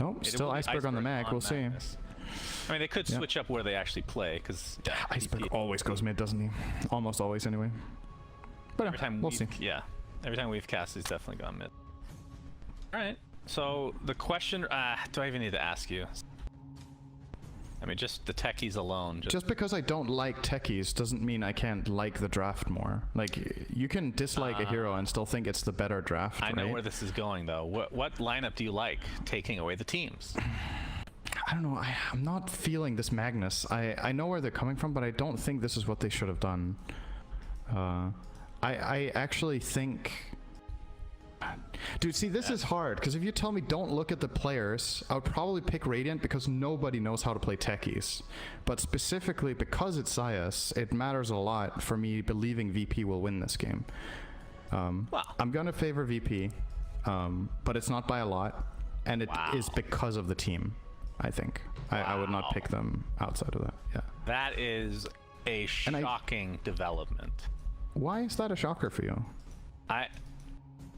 Oh, still Iceberg on the mag. We'll see. I mean, they could switch up where they actually play, because Iceberg always goes mid, doesn't he? Almost always, anyway. But every time we'll see. Yeah, every time we've cast, he's definitely gone mid. All right. So the question, do I even need to ask you? I mean, just the techies alone. Just because I don't like techies doesn't mean I can't like the draft more. Like, you can dislike a hero and still think it's the better draft, I know right? where this is going, though. What lineup do you like, taking away the teams? I don't know. I'm not feeling this Magnus. I know where they're coming from, but I don't think this is what they should have done. I actually think... Dude, see, this is hard, because if you tell me don't look at the players, I would probably pick Radiant because nobody knows how to play techies. But specifically because it's Zyas, it matters a lot for me believing VP will win this game. I'm going to favor VP, but it's not by a lot, and it is because of the team, I think. I would not pick them outside of that, yeah. That is a shocking development. Why is that a shocker for you?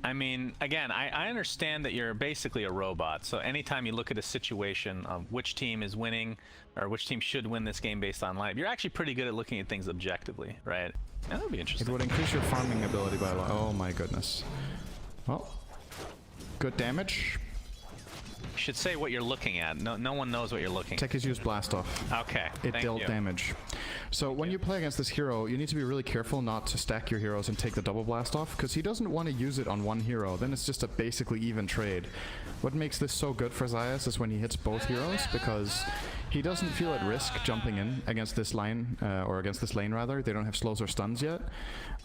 I mean, again, I understand that you're basically a robot, so anytime you look at a situation of which team is winning or which team should win this game based on lineup, you're actually pretty good at looking at things objectively, right? And that would be interesting. It would increase your farming ability by a lot. Oh my goodness. Well, good damage. You should say what you're looking at. No one knows what you're looking at. Techies use Blast Off. Okay, it dealt damage. So when you play against this hero, you need to be really careful not to stack your heroes and take the double blast off, because he doesn't want to use it on one hero. Then it's just a basically even trade. What makes this so good for Zyas is when he hits both heroes, because he doesn't feel at risk jumping in against this line, or against this lane rather. They don't have slows or stuns yet.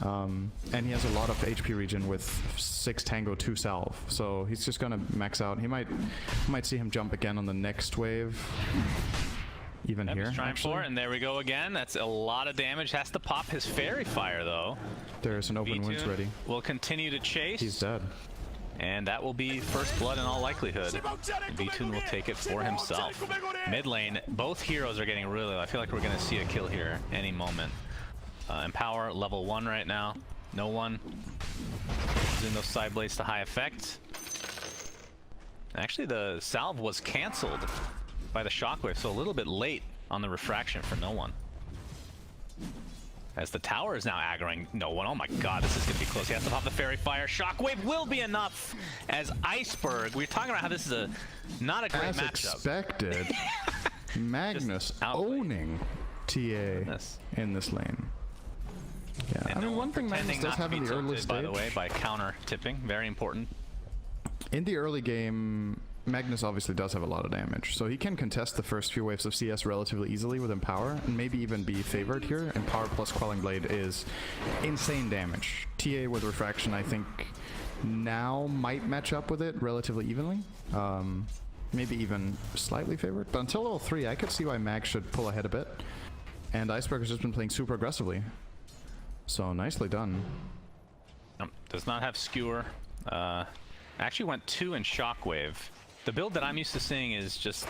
And he has a lot of HP regen with 6 Tango 2 Salve. So he's just gonna max out. He might see him jump again on the next wave. Even here, he's trying for it, and there we go again. That's a lot of damage. Has to pop his Fairy Fire, though. There's an open wounds ready. Will continue to chase. He's dead. And that will be first blood in all likelihood. V2 will take it for himself. Mid lane, both heroes are getting really low. I feel like we're going to see a kill here any moment. Empower, level 1 right now. No one. Using those side blades to high effect. Actually, the salve was cancelled by the shockwave, so a little bit late on the refraction for no one. As the tower is now aggroing no one. Oh my god, this is going to be close. He has to pop the Fairy Fire. Shockwave will be enough as Iceberg. We were talking about how this is not a great matchup. As expected, Magnus owning TA in this lane. Yeah, and I mean, one thing Magnus does have in the early stage, by the way, by counter tipping, very important. In the early game, Magnus obviously does have a lot of damage, so he can contest the first few waves of CS relatively easily with Empower, and maybe even be favored here. Empower plus Quelling Blade is insane damage. TA with Refraction, I think, now might match up with it relatively evenly. Maybe even slightly favored, but until level 3, I could see why Mag should pull ahead a bit. And Iceberg has just been playing super aggressively. So nicely done. Does not have Skewer. Actually went 2 in Shockwave. The build that I'm used to seeing is just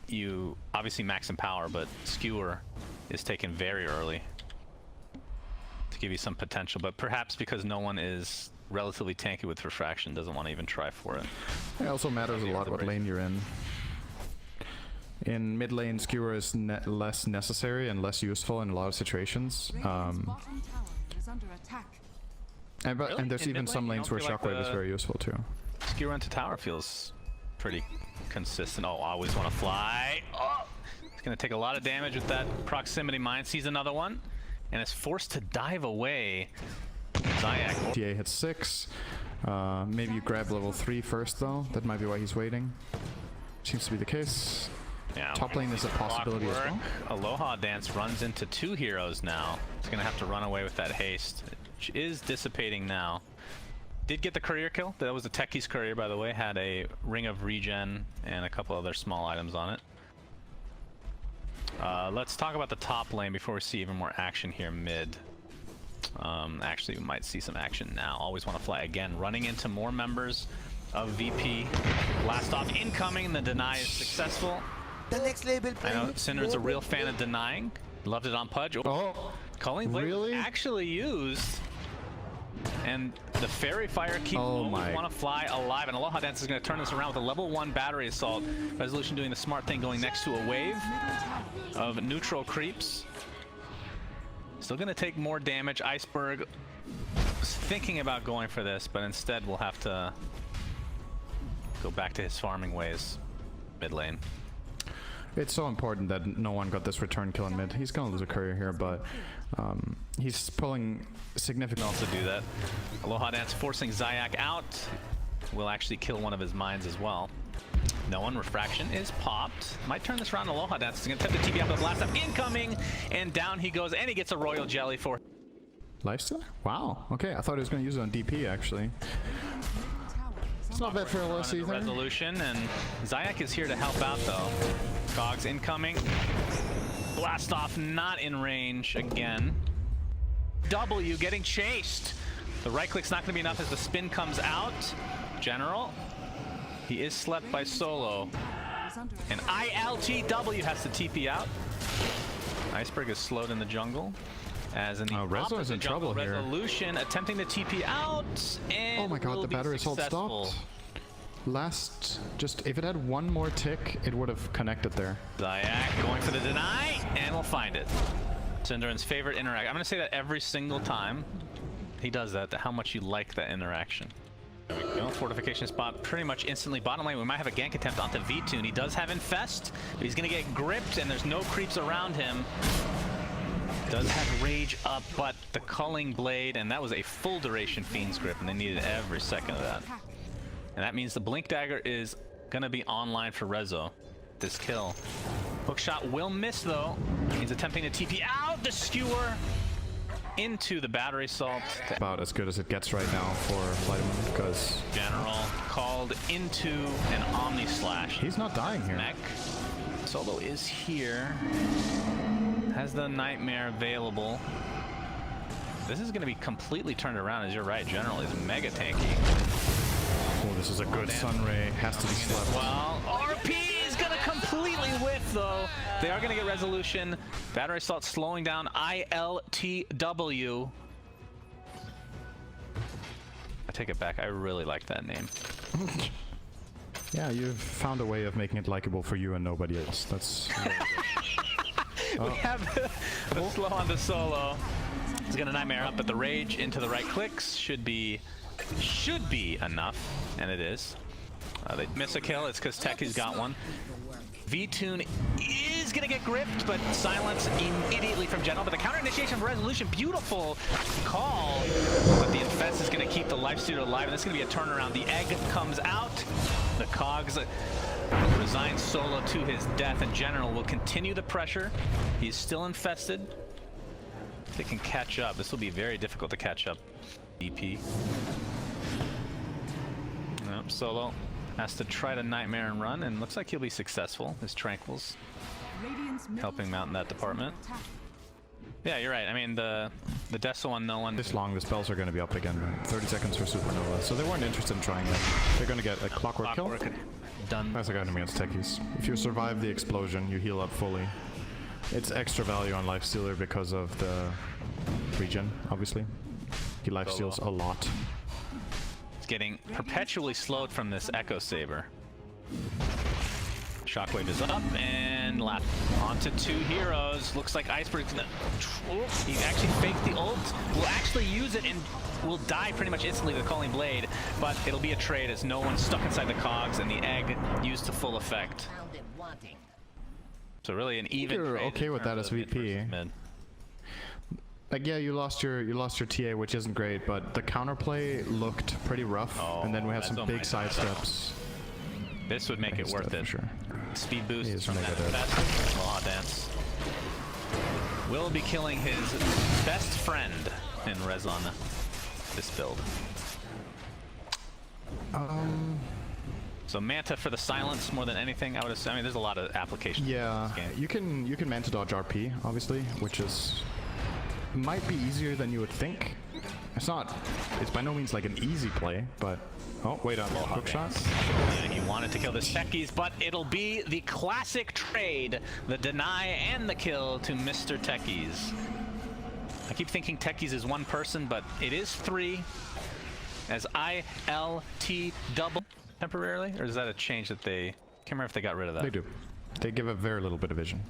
you obviously max in power, but Skewer is taken very early to give you some potential. But perhaps because no one is relatively tanky with Refraction, doesn't want to even try for it. It also matters a lot what lane you're in. In mid lane, Skewer is less necessary and less useful in a lot of situations. And there's even some lanes where Shockwave is very useful too. Skewer into tower feels pretty consistent. Oh, I always want to fly. Oh, it's going to take a lot of damage with that proximity mine. Sees another one and is forced to dive away. Zayak. TA hits 6. Maybe you grab level 3 first though. That might be why he's waiting. Seems to be the case. Yeah, top lane is a possibility as well. Aloha Dance runs into 2 heroes now. He's going to have to run away with that haste, which is dissipating now. Did get the courier kill. That was the Techie's courier, by the way. Had a ring of regen and a couple other small items on it. Let's talk about the top lane before we see even more action here mid. Actually, we might see some action now. Always want to fly again. Running into more members of VP. Blast off incoming. The deny is successful. The next label. I know Cinder's a real fan of denying. Loved it on Pudge. Oh, Culling Blade really? actually used. and the Fairy Fire keeps want to fly alive, and Aloha Dance is going to turn this around with a level 1 battery assault. Resolution doing the smart thing, going next to a wave of neutral creeps. Still going to take more damage. Iceberg was thinking about going for this, but instead we'll have to go back to his farming ways mid lane. It's so important that no one got this return kill in mid. He's gonna lose a courier here, but he's pulling significant. Also do that. Aloha Dance forcing Zayak out. Will actually kill one of his mines as well. No one. Refraction is popped. Might turn this around. Aloha Dance is gonna attempt to TP out the blast up incoming, and down he goes, and he gets a royal jelly for Lifesteal? Wow. Okay, I thought he was gonna use it on DP actually. It's not bad for LS either. Resolution, and Zayak is here to help out though. Cogs incoming. Blast off not in range again. W getting chased. The right click's not going to be enough as the spin comes out. General. He is slept by Solo. And ILTW has to TP out. Iceberg is slowed in the jungle. As in the Rezo is in trouble here. Resolution attempting to TP out. And oh my god, the battery assault stopped. Last, just if it had one more tick, it would have connected there. Zayak going for the deny, and we'll find it. Synderen's favorite interaction. I'm going to say that every single time he does that, how much you like that interaction. There we go. Fortification spot pretty much instantly bottom lane. We might have a gank attempt onto V-Tune. He does have Infest, but he's going to get gripped, and there's no creeps around him. Does have Rage up, but the Culling Blade, and that was a full duration Fiend's Grip, and they needed every second of that. And that means the Blink Dagger is gonna be online for Rezo. This kill. Hookshot will miss though. He's attempting to TP out the skewer into the battery assault. About as good as it gets right now for Vitamin, because General called into an Omni Slash. He's not dying here. Mech. Solo is here. Has the Nightmare available. This is gonna be completely turned around, as you're right. General is mega tanky. Oh, this is a good Sunray. Has to be slept. Well, RP is going to completely whiff, though. They are going to get resolution. Battery assault slowing down. ILTW. I take it back. I really like that name. Yeah, you've found a way of making it likable for you and nobody else. That's really good. We have the slow on the Solo. He's going to Nightmare up, but the Rage into the right clicks should be enough, and it is. They miss a kill. It's because Techi's got one. V-Tune is gonna get gripped, but silence immediately from General. But the counter initiation for Resolution, beautiful call. But the Infest is gonna keep the Lifestealer alive, and this is gonna be a turnaround. The egg comes out. The Cogs resign Solo to his death, and General will continue the pressure. He's still infested. If they can catch up, this will be very difficult to catch up. EP. Nope, Solo has to try to Nightmare and run, and looks like he'll be successful. His Tranquils helping him out in that department. Yeah, you're right. I mean, the Deso Unknown. This long, the spells are going to be up again. 30 seconds for Supernova, so they weren't interested in trying that. They're going to get a clockwork kill. Done. That's like enemy against techies. If you survive the explosion, you heal up fully. It's extra value on Lifestealer because of the regen, obviously. He lifesteals a lot. It's getting perpetually slowed from this Echo Saber. Shockwave is up and left. Onto two heroes. Looks like Iceberg's gonna... He actually faked the ult. Will actually use it and will die pretty much instantly with the Calling Blade. But it'll be a trade as no one's stuck inside the cogs and the egg used to full effect. So really an even You're trade. Okay with that as VP. Like, yeah, you lost your TA, which isn't great, but the counterplay looked pretty rough, and then we have some big side steps. This would make it worth it. Sure. Speed boost from really that Law Dance. Will be killing his best friend in Rezon this build. So Manta for the silence more than anything, I would assume. I mean, there's a lot of applications. Yeah, you can Manta dodge RP, obviously, which is might be easier than you would think. It's by no means like an easy play, but oh wait on hook shots. Yeah, he wanted to kill the Techies, but it'll be the classic trade, the deny and the kill to Mr. Techies. I keep thinking Techies is one person, but it is three. as ILT double temporarily, or is that a change that they? Can't remember if they got rid of that. They do. They give a very little bit of vision.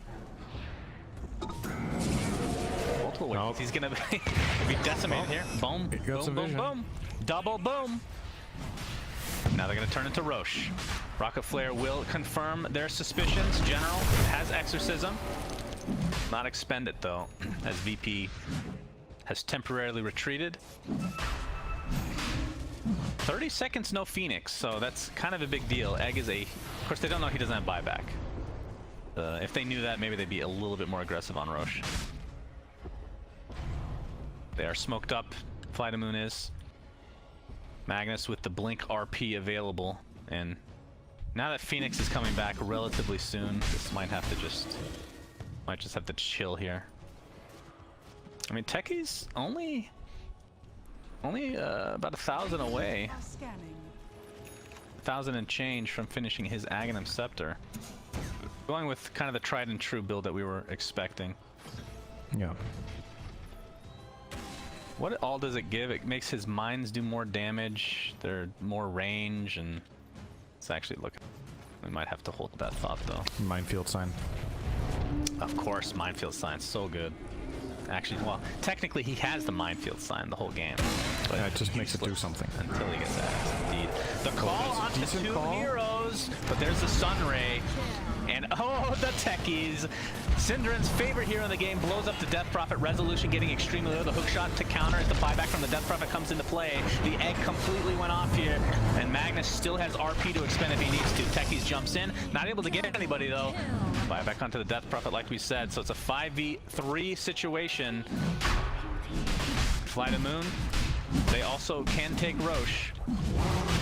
Multiple waves. He's gonna be decimated here. Boom, boom, boom, boom. Double boom. Now they're gonna turn into Roche. Rocket Flare will confirm their suspicions. General has Exorcism. Not expend it though, as VP has temporarily retreated. 30 seconds no Phoenix, so that's kind of a big deal. Egg is of course they don't know he doesn't have buyback. If they knew that, maybe they'd be a little bit more aggressive on Roche. They are smoked up, Fly to Moon is. Magnus with the Blink RP available, and now that Phoenix is coming back relatively soon, this might just have to chill here. I mean, Techie's only about 1,000 away. 1,000 and change from finishing his Aghanim Scepter. Going with kind of the tried and true build that we were expecting. Yeah. What all does it give? It makes his mines do more damage. They're more range, and it's actually looking. We might have to hold that thought though. Minefield sign. Of course, minefield sign, so good. Actually, well, technically he has the minefield sign the whole game. But yeah, it just makes it do something. Until he gets that, indeed. The call onto two heroes, but there's the Sunray. And oh, the Techies. Synderen's favorite hero in the game blows up the Death Prophet. Resolution getting extremely low. The hook shot to counter as the buyback from the Death Prophet comes into play. The egg completely went off here, and Magnus still has RP to expend if he needs to. Techies jumps in, not able to get anybody though. Buyback onto the Death Prophet like we said, so it's a 5v3 situation. Fly to Moon. They also can take Roche.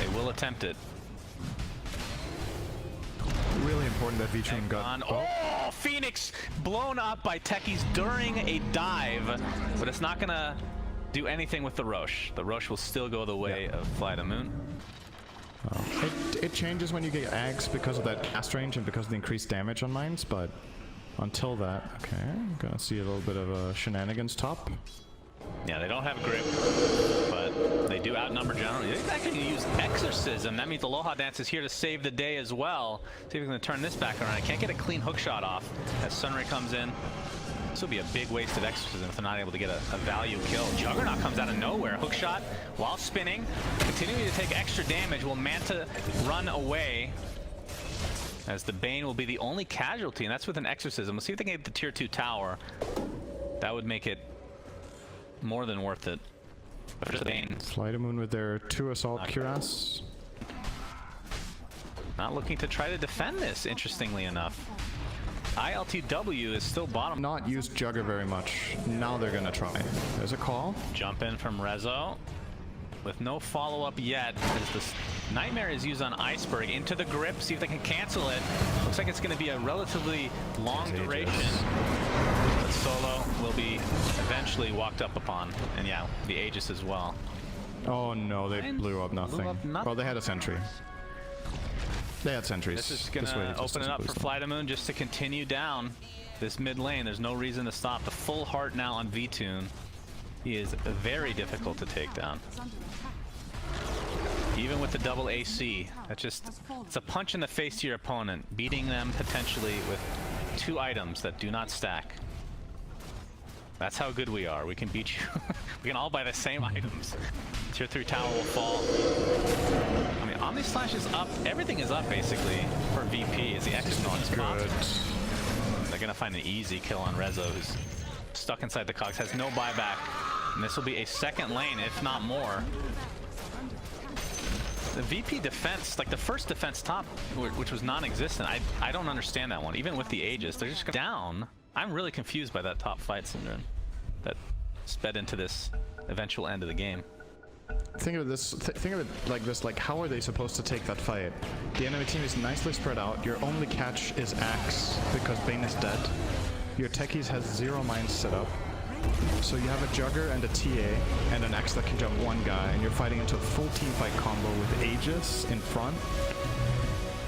They will attempt it. Really important that V-Tune got... Oh, Phoenix blown up by Techies during a dive, but it's not gonna do anything with the Roche. The Roche will still go the way of Fly to Moon. It changes when you get Ags because of that cast range and because of the increased damage on mines, but until that, okay, I'm gonna see a little bit of shenanigans top. Yeah, they don't have grip, but they do outnumber generally. They actually use Exorcism. That means Aloha Dance is here to save the day as well. See if we can turn this back around. I can't get a clean hook shot off as Sunray comes in. This will be a big waste of Exorcism if they're not able to get a value kill. Juggernaut comes out of nowhere. Hook shot while spinning. Continuing to take extra damage. Will Manta run away? As the Bane will be the only casualty, and that's with an Exorcism. We'll see if they can get the tier 2 tower. That would make it more than worth it. Fly to Moon with their 2 assault cuirass. Not looking to try to defend this, interestingly enough. ILTW is still bottom. Not used Jugger very much. Now they're gonna try. There's a call. Jump in from Rezo. With no follow-up yet, as this Nightmare is used on Iceberg into the grip, see if they can cancel it. Looks like it's going to be a relatively long duration. But Solo will be eventually walked up upon. And yeah, the Aegis as well. Oh no, they blew up nothing. Well, they had a sentry. They had sentries. This is going to open it up for Fly to Moon just to continue down this mid lane. There's no reason to stop. The full heart now on V-Tune. He is very difficult to take down. Even with the double AC, it's a punch in the face to your opponent, beating them potentially with 2 items that do not stack. That's how good we are. We can beat you. We can all buy the same items. Tier 3 tower will fall. I mean, Omni Slash is up. Everything is up basically for VP as the X is going good. They're gonna find an easy kill on Rezo, who's stuck inside the cogs, has no buyback. And this will be a second lane, if not more. The VP defense, like the first defense top, which was non-existent, I don't understand that one. Even with the Aegis, they're just down. I'm really confused by that top fight, Synderen, that sped into this eventual end of the game. Think of this. Think of it like this. Like, how are they supposed to take that fight? The enemy team is nicely spread out. Your only catch is Axe because Bane is dead. Your Techies has 0 mines set up. So you have a Jugger and a TA and an X that can jump 1 guy, and you're fighting into a full team fight combo with Aegis in front